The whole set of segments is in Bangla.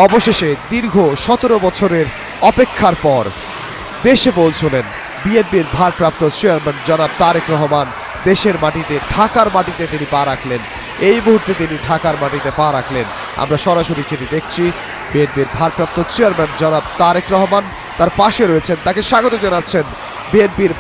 অবশেষে দীর্ঘ 17 বছরের অপেক্ষার পর দেশে পৌঁছলেন বিএনপির ভারপ্রাপ্ত চেয়ারম্যান জনাব তারেক রহমান। দেশের মাটিতে, ঢাকার মাটিতে তিনি পা রাখলেন। এই মুহূর্তে তিনি ঢাকার মাটিতে পা রাখলেন। আমরা সরাসরি যেটি দেখছি, বিএনপির ভারপ্রাপ্ত চেয়ারম্যান জনাব তারেক রহমান, তার পাশে রয়েছেন, তাকে স্বাগত জানাচ্ছেন বিএনপির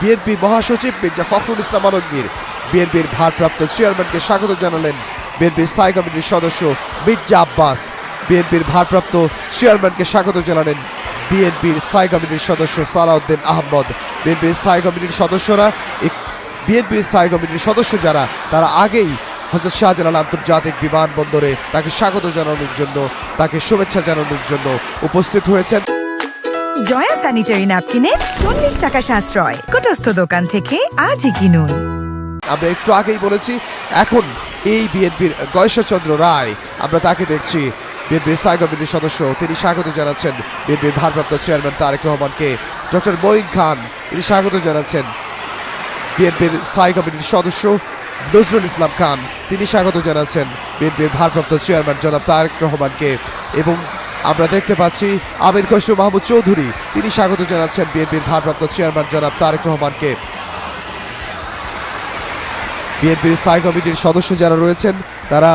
বিএনপি মহাসচিব মির্জা ফখরুল ইসলাম আলমগীর। বিএনপির ভারপ্রাপ্ত চেয়ারম্যানকে স্বাগত জানালেন বিএনপির স্থায়ী কমিটির সদস্য মির্জা আব্বাস। বিএনপির ভারপ্রাপ্ত চেয়ারম্যানকে স্বাগত জানালেন বিএনপির স্থায়ী কমিটির সদস্য সালাউদ্দিন আহমদ। বিএনপির স্থায়ী কমিটির সদস্য যারা, তারা আগেই হযরত শাহজালাল আন্তর্জাতিক বিমানবন্দরে তাকে স্বাগত জানানোর জন্য, তাকে শুভেচ্ছা জানানোর জন্য উপস্থিত হয়েছেন। জয়া স্যানিটারি ন্যাপকিনে 40 টাকা সাশ্রয় কুটস্থ দোকান থেকে আজই কিনুন। আমরা একটু আগেই বলেছি, এখন এই বিএনপির গয়েশ্বরচন্দ্র রায়, আমরা তাকে দেখছি, বিএনপির স্থায়ী কমিটির সদস্য, তিনি স্বাগত জানাচ্ছেন বিএনপির ভারপ্রাপ্ত চেয়ারম্যান তারেক রহমানকে। ডক্টর মঈন খান, তিনি স্বাগত জানাচ্ছেন বিএনপির স্থায়ী কমিটির সদস্য নজরুল ইসলাম খান, তিনি স্বাগত জানাচ্ছেন বিএনপির ভারপ্রাপ্ত চেয়ারম্যান জনাব তারেক রহমানকে। এবং আমরা দেখতে পাচ্ছি আমির খসরু মাহমুদ চৌধুরী, তিনি স্বাগত জানাচ্ছেন বিএনপির ভারপ্রাপ্ত চেয়ারম্যান জনাব তারেক রহমানকে। বিএনপির স্থায়ী কমিটির সদস্য যারা রয়েছেন, তারা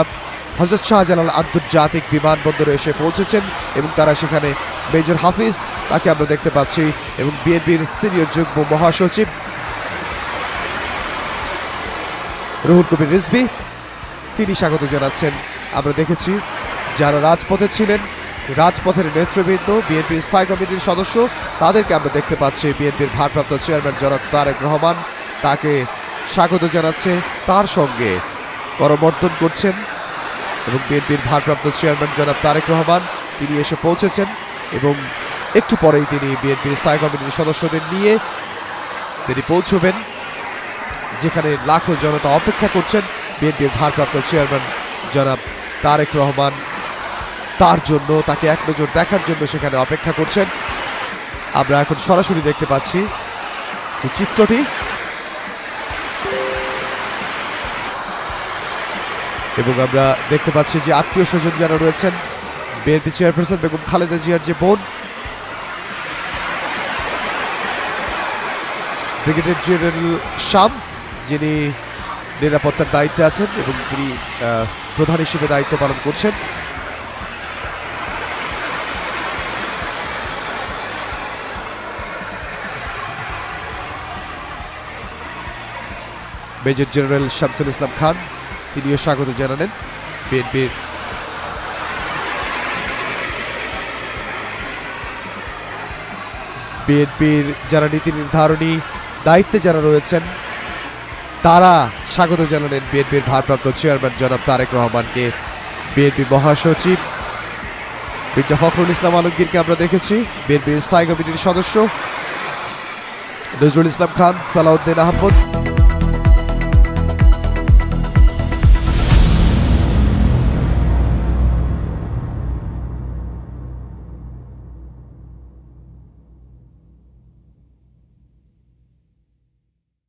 হযরত শাহজালাল আন্তর্জাতিক বিমানবন্দরে এসে পৌঁছেছেন এবং তারা সেখানে মেজর হাফিজ, তাকে আমরা দেখতে পাচ্ছি, এবং বিএনপির সিনিয়র যুগ্ম মহাসচিব রুহুল কবির রিজভী, তিনি স্বাগত জানাচ্ছেন। আমরা দেখেছি যারা রাজপথে ছিলেন, রাজপথের নেতৃবৃন্দ, বিএনপির স্থায়ী কমিটির সদস্য, তাদেরকে আমরা দেখতে পাচ্ছি। বিএনপির ভারপ্রাপ্ত চেয়ারম্যান জনাব তারেক রহমান তাকে স্বাগত জানাচ্ছে, তার সঙ্গে করমর্দন করছেন, এবং বিএনপির ভারপ্রাপ্ত চেয়ারম্যান জনাব তারেক রহমান তিনি এসে পৌঁছেছেন এবং একটু পরেই তিনি বিএনপির স্থায়ী কমিটির সদস্যদের নিয়ে তিনি পৌঁছবেন যেখানে লাখো জনতা অপেক্ষা করছেন বিএনপির ভারপ্রাপ্ত চেয়ারম্যান জনাব তারেক রহমান তার জন্য, তাকে এক নজর দেখার জন্য সেখানে অপেক্ষা করছেন। আমরা এখন সরাসরি দেখতে পাচ্ছি যে চিত্রটি, এবং আমরা দেখতে পাচ্ছি যে আত্মীয় স্বজন যারা রয়েছেন, বিএনপি চেয়ারপারসন বেগম খালেদা জিয়ার যে বোন ব্রিগেডিয়ার জেনারেল শামস, যিনি নিরাপত্তার দায়িত্বে আছেন এবং তিনি প্রধান হিসেবে দায়িত্ব পালন করছেন। মেজর জেনারেল শামসুল ইসলাম খান, তিনিও স্বাগত জানালেন বিএনপির যারা নীতি নির্ধারণী দায়িত্বে যারা রয়েছেন, তারা স্বাগত জানালেন বিএনপির ভারপ্রাপ্ত চেয়ারম্যান জনাব তারেক রহমানকে। বিএনপি মহাসচিব মির্জা ফখরুল ইসলাম আলমগীরকে আমরা দেখেছি, বিএনপির স্থায়ী কমিটির সদস্য নজরুল ইসলাম খান, সালাউদ্দিন আহমদ,